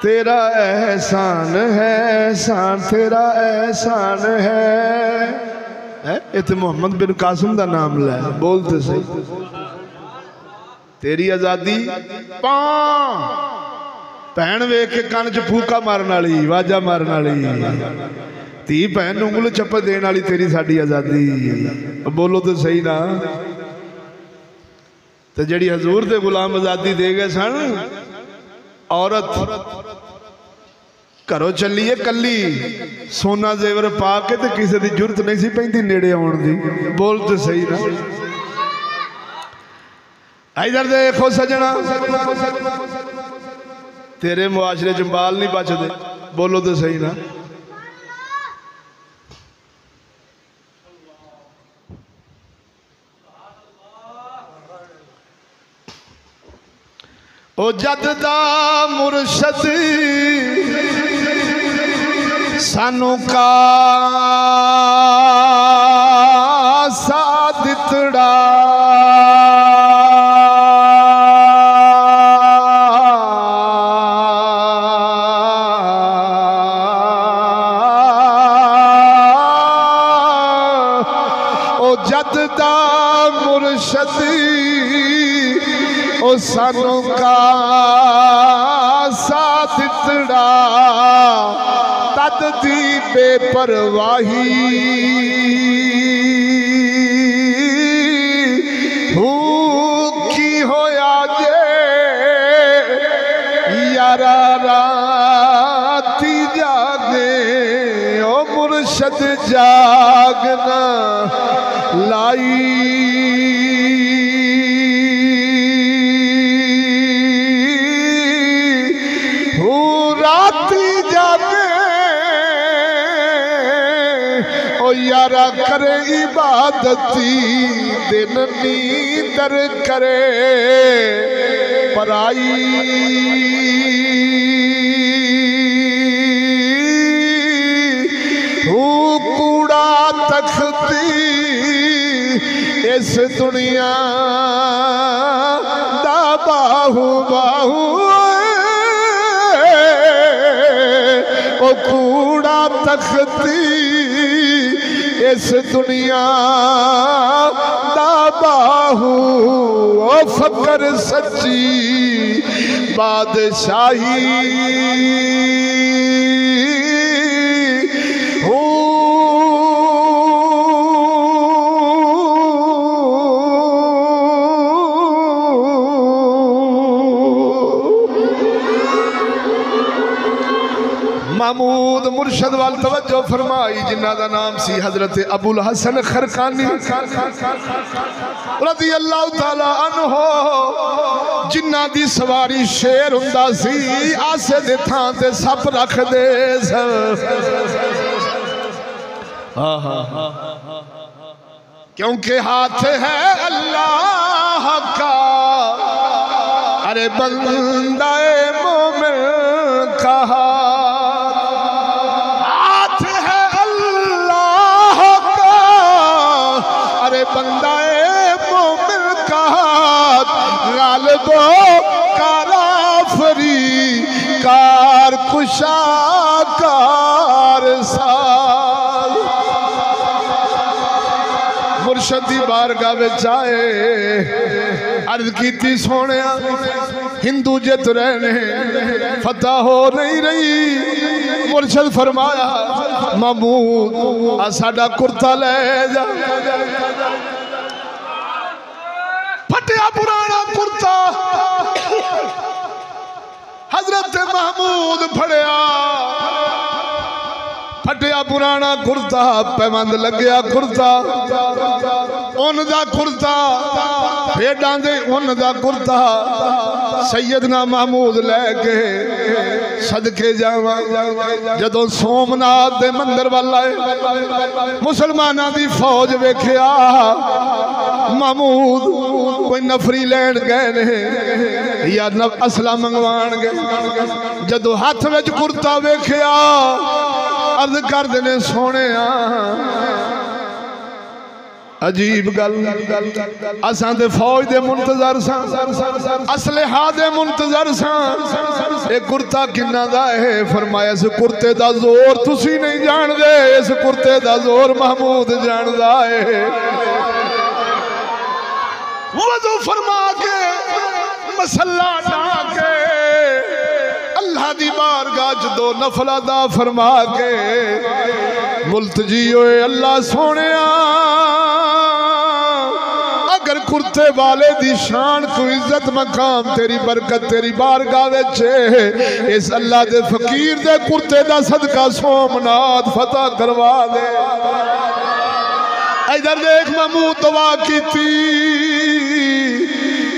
तेरा एहसान है एहसान तेरा एहसान है इतने मोहम्मद बिन कासिम का नाम लै बोलते सही तेरी आज़ादी भैन वेख के कन च फूका मारन वाली वाजा मारन वाली धी भैन उंगल चप्प देने वाली तेरी साडी आज़ादी बोलो तो सही ना तो जिहड़ी हजूर दे गुलाम आज़ादी दे गए सन औरत घरों चलीए कली सोना जेवर पा के तो किसी की जरूरत नहीं सी पैंदी नेड़े आउण दी बोल तो सही ना इधर देखो सजना तेरे मुआशरे च बाल नहीं बचते बोलो तो सही ना ओ जद दा मुर्शद सानू का सादितड़ा मुर्शद ओ सानू का सादितड़ा तद दी बेपरवाही की होया जे यारा राती जागे ओ मुर्शद जागना लाई यारा करे इबादती दिन नींदर करे पराई कूड़ा तख्ती इस दुनिया दा बाहू बाहू ओ कूड़ा तख्ती इस दुनिया दा बाहू ओ फकर सच्ची बादशाही महमूद मुर्शद वाल तवज्जो फरमाई जिन्ना दा नाम सी हजरत अबुल हसन खरकानी रज़ी अल्लाह तआला अन्हो जिन्ना दी सवारी शेर हुंदा सी आसे दे थां ते सप रख दे क्योंकि हाथ है अल्लाह का अरे बंदाए मोमिन का बंदाए मोमिन का गालिबो काराफरी कार कुशा कार साल मुर्शद दी बारगाह विच आए अर्ज कीती सोने हिंदू जित रहने फतह हो नहीं रही मुर्शद फरमाया महमूद आ साडा कुर्ता ले जा फटिया पुराना कुर्ता हजरत महमूद फड़िया फटिया पुराना कुर्ता पैबंद लग्या कुर्ता उन दा कुर्ता भेडां दे उन दा कुर्ता सैयदना महमूद लैके सदके जावा जदों सोमनाथ दे मंदिर वाल आए मुसलमाना दी फौज वेख्या महमूद कोई नफरी लैन गए ने या असला मंगवाण गए जदों हाथ विच कुर्ता वेख्या अर्ज कर देने सोने अजीब गल असां ते फौज दे मुंतजर सां असलहा दे मुंतजर सां ए कुर्ता किन्ना दा है फरमाया इस कुर्ते दा जोर तुसी नहीं जानदे इस कुर्ते दा जोर महमूद जानदा है वज़ू फरमा के मसल्ला ढा के अल्लाह दी बारगाह च दो नफल अदा फरमा के मुल्तजी होए अल्लाह सोनिया अगर कुर्ते वाले दी शान को इज्जत मकाम तेरी बरकत तेरी बारगाह विच इस अल्लाह दे फकीर दे कुर्ते दा सदका सोमनाथ फतह करवा दे इधर देख महमूद दुआ कीती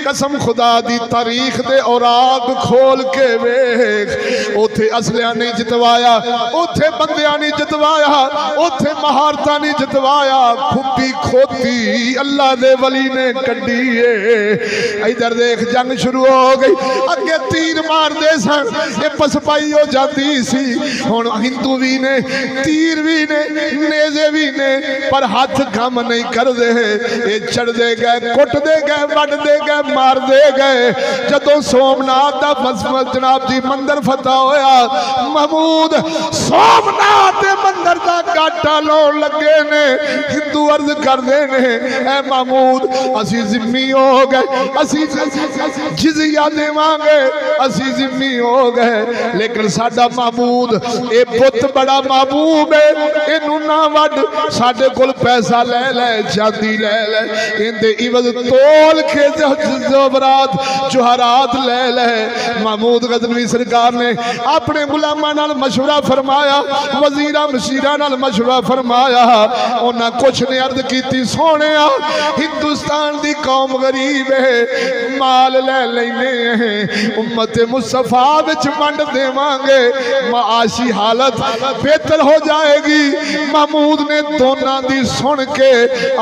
कसम खुदा दी तारीख दे औराक खोल के वेख उथे असलिया नहीं जितवाया, उथे बंदियां नहीं जितवाया, उथे महारता नहीं जितवाया, खुब्बी खोती अल्लाह दे वली ने कड्डी है। इधर देख जंग शुरू हो गई, अगे तीर मार दे सन, ये पसपाई हो जाती सी। हुण हिंदू भी ने, तीर भी ने, नेजे भी ने, पर हाथ काम नहीं कर दे। ये चढ़ दे गए, कुट दे गए, वड दे गए, मार दे गए। जदों सोमनाथ दा जनाब जी मंदिर फतह होया, महमूद सोमनाथ दे मंदिर दा गाटा लाउण लगे ने। हिंदू अर्ज करदे ने, ऐ महमूद असी जिम्मी हो गए, असी जिजिया देवांगे, असी जिम्मी हो गए, लेकिन साडा महमूद ए पुत बड़ा महबूब है, इनू ना वड, साडे कोल पैसा ले ले, चांदी ले ले, इंदे इवज तोल के ज़ेवरात जोहरात ले ले। महमूद गजनवी सरकार ने अपने गुलामां नाल मशवरा फरमाया, वजीरा मशीरा नाल मशवरा फरमाया। उन्हां कुछ ने अर्ज कीती, सोहणिया हिंदुस्तान दी कौम गरीब है, माल ले लेने हैं, उम्मत मुस्तफा विच वंड देवांगे, माशी हालत बेहतर हो जाएगी। महमूद ने दोनों दी सुन के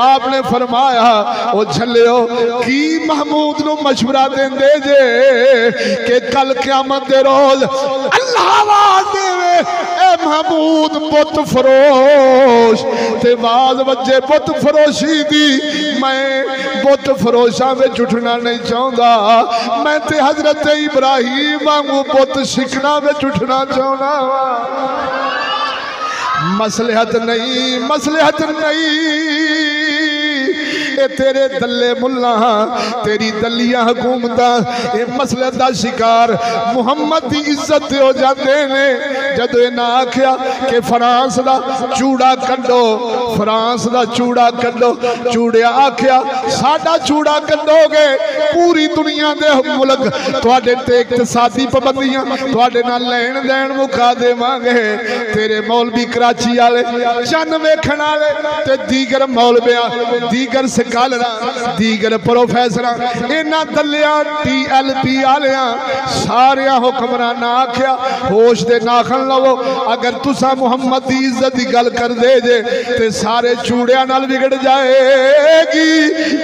आपने फरमाया, ओ झल्लियो की महमूद नु मशवरा देंदे जे कि कल क़यामत दे रोज अल्लाह आवाज देवे, ए महमूद बुत फरोश, ते आवाज वजे बुत फरोशी दी, मैं बुत फरोशा में उठना नहीं चाहता, मैं ते हजरत इब्राहिम वांगू बुत शिकना में उठना चाहना वा। मसलहत नहीं, मसलहत नहीं, ए तेरे दल्ले मुल्ला, तेरी दलियां हुकूमत, ये मसलहत का शिकार मुहम्मद की इज्जत हो जाते ने। जदों इन्हां आख्या कि फ्रांस का चूड़ा कड्डो, फ्रांस का चूड़ा कड्डो, चूड़िया आख्या साडा चूड़ा कड्डोगे, पूरी दुनिया के मुल्क तुहाडे ते इकतसादी पाबंदियां तुहाडे नाल लेन देन मुका देवांगे। तेरे मौलवी कराची वाले, चन्न वेखण वाले ते दीगर मौलवियां, दीगर स्कॉलरां, दीगर प्रोफैसरां, इन्हां दलियां TLP वालियां सारियां हुक्मराना आख्या होश दे नाखन लवो, अगर तुसा मुहम्मद की इज्जत की गल कर दे जे ते सारे चूड़ियां नाल बिगड़ जाएगी।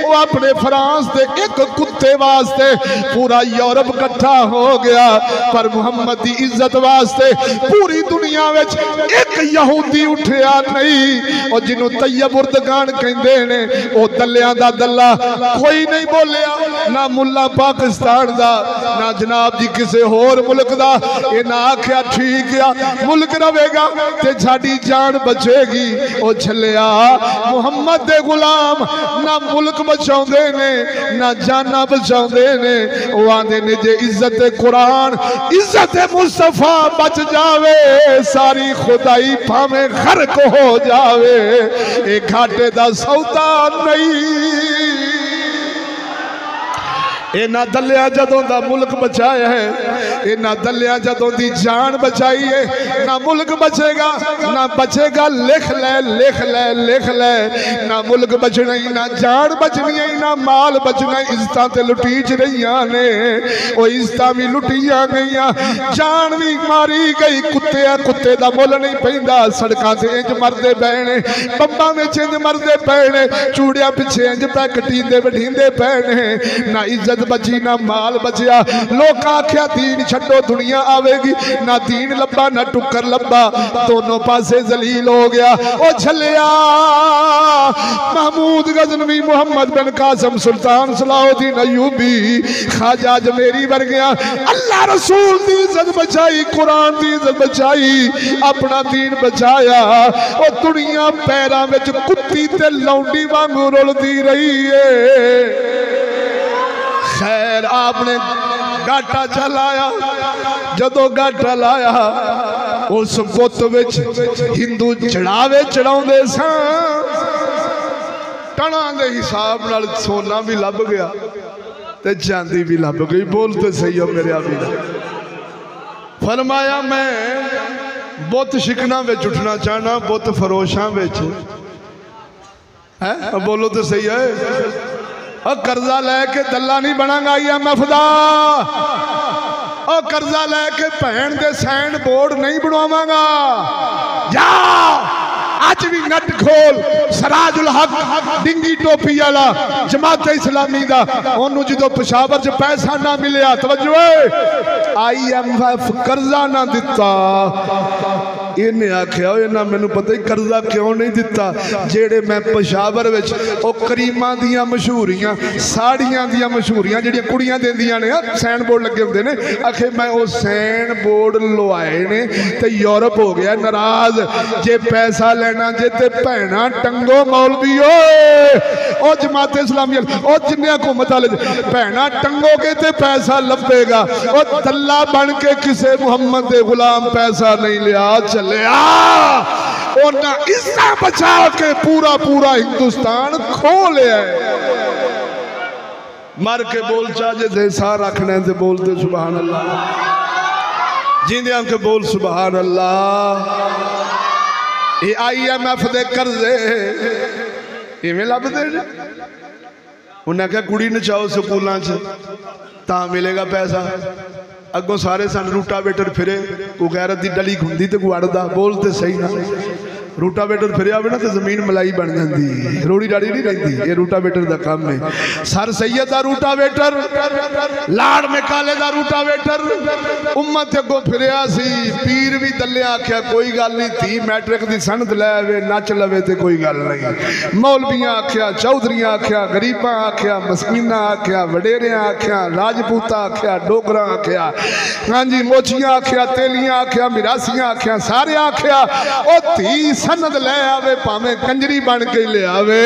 वो अपने फ्रांस दे एक कुत्ते वास्ते पूरा यूरोप इकट्ठा हो गया, पर मुहम्मद की इज्जत वास्ते पूरी दुनिया विच एक यहूदी उठिया नहीं। और जिन्हों तैयब उर्दगान कहते ने, वो दलियां दा दल्ला कोई नहीं बोलिया, ना मुल्ला पाकिस्तान दा, ना जनाब जी किसी होर मुल्क दा। ये ना आख्या ठीक आ, मुल्क रहेगा ते साडी जान बचेगी। ओ छलिया मुहम्मद दे गुलाम ना मुल्क बचाउंदे ने, ना जाना बचाउंदे ने। वो आंदे ने जे इज्जत कुरान, इज्जत मुस्तफा बच जावे, सारी खुदाई भावें गर्क हो जावे, ए घाटे दा सौदा नहीं। इन्हां दलिया जदों दा मुल्क बचाया है, इन्हां दलिया जदों दी जान बचाई है, ना मुल्क बचेगा ना बचेगा। लिख ले, लिख ले, लिख ले, ना मुल्क बचना ही, ना जान बचनी है, ना माल बचना। इज्जतां ते लुटीच रहियां ने, वो इज्जतां भी लुटियां गईयां, जान भी मारी गई। कुत्ते आ, कुत्ते दा मुल नहीं पैंदा, सड़कां ते इंज मरदे पए ने, बंबां विच इंज मरदे पए ने, चूड़ियां पिछे इंज पै कटींदे वढींदे पए ने। ना इज्जत बची ना माल बचिया। लोग आख्या दीन छड्डो दुनिया आवेगी, ना दीन लब्बा ना टुक्कर लब्बा, दोनों पासे जलील हो गया। ओ झलिया महमूद गजनवी, मोहम्मद बिन कासिम, सुल्तान सलाहुद्दीन अयूबी, ख्वाजा अजमेरी वर्गिया अल्लाह रसूल दी इज्जत बचाई, कुरान दी इज्जत बचाई, अपना दीन बचाया। ओ दुनिया पैरां विच कुत्ती ते लौंडी वांगू रुलदी रही है। खैर आपने गाटा चलाया, जदों गाटा लाया उस बुत विच हिंदू चढ़ावे चढ़ाउंदे सन, टणा दे हिसाब नाल सोना भी लभ गया ते चांदी भी लभ गई। बोलते सही हो मेरे आबी। फरमाया मैं बुत शिकना विच उठना चाहना, बुत फरोशां विच है। बोलो तो सही है। और कर्जा लैके दल्ला नहीं बनांगा IMF दा, और कर्जा लैके भैन दे साइन बोर्ड नहीं बनवावांगा। जा अज भी नट खोल सराजुल हक डिंगी टोपी वाला जमात इस्लामी दा, ओनू जो पेशावर च पैसा ना मिलिया, तवज्जो IMF कर्जा ना दिता, इन्हें आख्या इन्हें मैनू पता ही कर्जा क्यों नहीं दिता, जेड़े मैं पेशावर विच ओ करीमां दियां मशहूरियां साड़ियां दियां मशहूरियां जेड़ियां कुड़ियां देंदियां ने सैन बोर्ड लगे होंदे ने, आखे मैं ओ सैन बोर्ड लवाए ने ते यूरोप हो गया नाराज, जे पैसा लेना जे ते भैना टंगो मौलवीओ, ओ जमात इस्लामी ओ जिन्ने हुकूमत वाले भैना टंगोगे ते पैसा लभेगा, ओ दल्ला बन के किसे मुहम्मद दे गुलाम पैसा नहीं लिया चलिया, उन्हें इज्जत बचा के पूरा पूरा हिंदुस्तान खो लिया। मर के बोल चाहे थे सा रखने से बोलते सुभान अल्लाह, जिंदे के बोल सुभान अल्लाह। ये IMF दे कर्जे इवें लभदे ने, उन्हें क्या कुड़ी नचाओ स्कूलों ता मिलेगा पैसा, अगों सारे सन रूटावेटर फिरे, को गैरत की डली खुंदी तो को अड़दा, बोलते सही ना, रूटावेटर फिर आवे ना तो जमीन मलाई बन जाती, रोड़ी डाड़ी नहीं रहती, ये रूटावेटर का काम है। सर सैयद का रूटावेटर, लाड़ में काले का रूटावेटर, उम्मत अगों फिरिया सी, पीर भी दले आख्या कोई गल नहीं, थी मैट्रिक की सनद लै आवे नच लवे तो कोई गल नहीं, मौलवियां आख्या, चौधरियां आख्या, गरीबां आख्या, मस्कीना आख्या, वडेरियां आख्या, राजपूता आख्या, डोगरा आख्या, हाँ जी मोचियां आख्या, तेलियां आख्या, मिरासियां आख्या, सारे आख्या ओ धी सनद ले आवे भावे कंजरी बन के ले आवे,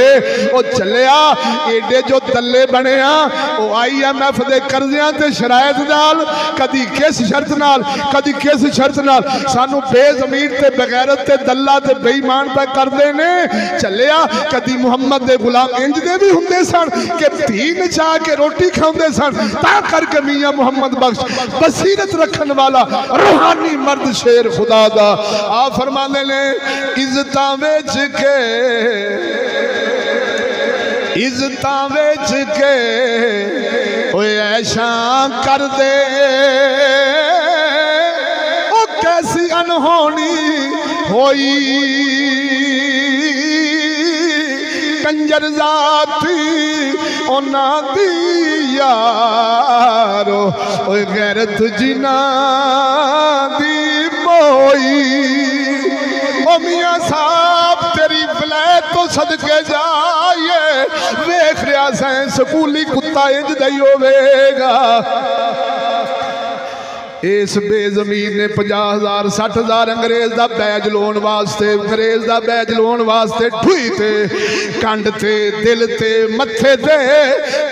ओ चलिया एडे जो दल्ले बने ओ IMF दे कर्जियां ते शरायत नाल, कदी किस शर्त नाल कदी किस शर्त नाल सानू बेज़मीर ते बगैरत ते दल्ला ते बेईमान पे करदे ने। चलिया कदी मुहम्मद दे गुलाम इंज दे भी हुंदे सन कि धी नचा के रोटी खांदे सन, ता करके मियां मुहम्मद बख्श बसीरत रखन वाला रूहानी मर्द शेर खुदा दा आ फरमाने ने, इज्जतां वेच के इज्जतां वेच के ओए ऐशा कर दे, ओ कैसी अनहोनी होई कंजर जाती ओना दी यारो, ओए गैरत जिना दी मोई, ओ मियां साहब तेरी वलैत तो सदके जाइए, वेख रहा सैं स्कूली कुत्ता इंज दई होवेगा। इस बेजमीन ने 50,000 60,000 अंग्रेज का बैज लोन वास्ते, अंग्रेज का बैज लोन वास्ते ढूई ते कंड ते दिल ते मथे ते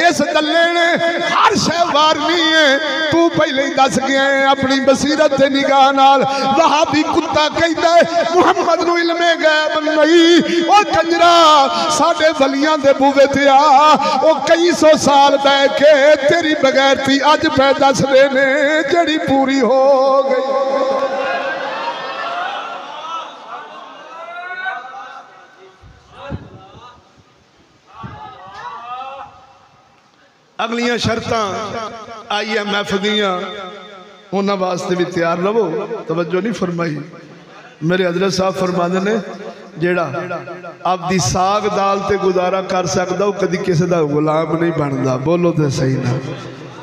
इस दल्ले ने हर शय वारनी है, तू पहले ही दस गया है अपनी बसीरत ते निगाह नाल। वहाबी कुत्ता कहता है मुहम्मद नूं इल्मे गैब नहीं, ओ कंजरा साडे वलियां दे बूवे ते आ, ओ कई सौ साल बह के तेरी बगैरती अज पै दसदे ने जड़ी पूरी हो गई। अगलियां शर्तां IMF दियां उन्हां वास्ते भी तैयार रहो। तवज्जो नहीं फरमाई। मेरे हजरत साहब फरमाते ने जेड़ा आपदी साग दाल ते गुजारा कर सकदा वो कदी किसी दा गुलाम नहीं बनता। बोलो तो सही ना।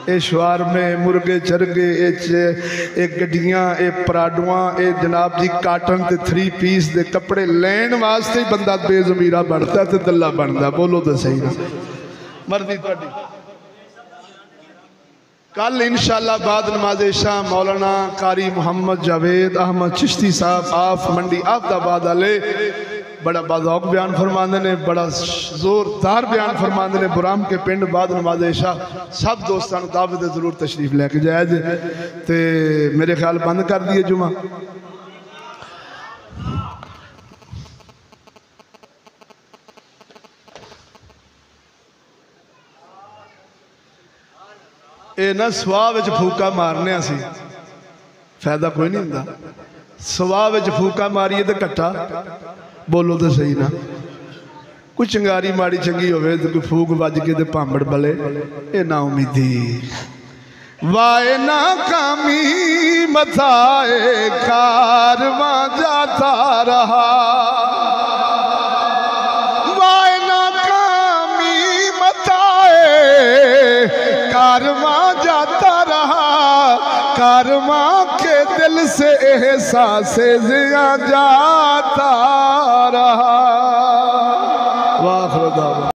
ये शुआर में मुर्गे चरगे ये गड्डियां ये पराडुआ ये जनाब जी काटन ते 3 पीस दे कपड़े लैन वास्ते ही बंदा बेजमीरा बनता ते दल्ला बनता। बोलो तो सही ना। मर्जी तुहाडी। कल इंशाअल्लाह बाद नमाज इशा मौलाना कारी मोहम्मद जावेद अहमद चिश्ती साहब आफ मंडी आफताबाद वाले बड़ा बाज़ौक बयान फरमाते ने, बड़ा जोरदार बयान फरमाते ने। बुराम के पिंड बाद नमाज इशा सब दोस्तों को दावत जरूर तशरीफ लैके जाए जे ते मेरे ख्याल बंद कर दिए जुमा। ये ना सुआह विच फूका मारने सी फायदा कोई नहीं होंदा। सुआह विच फूका मारिए तो कट्टा। बोलो तो सही ना। कोई चंगारी माड़ी चंगी होवे तो कोई फूक बज के ते भांबड़ बले, ये ना उम्मीदी वाए ना कामी मथाए कारवां जाता रहा, वाए ना कामी मथाए कारवां जाता रहा, कारवां के दिल से एहसास जिया जाता रहा। वाह खुदा।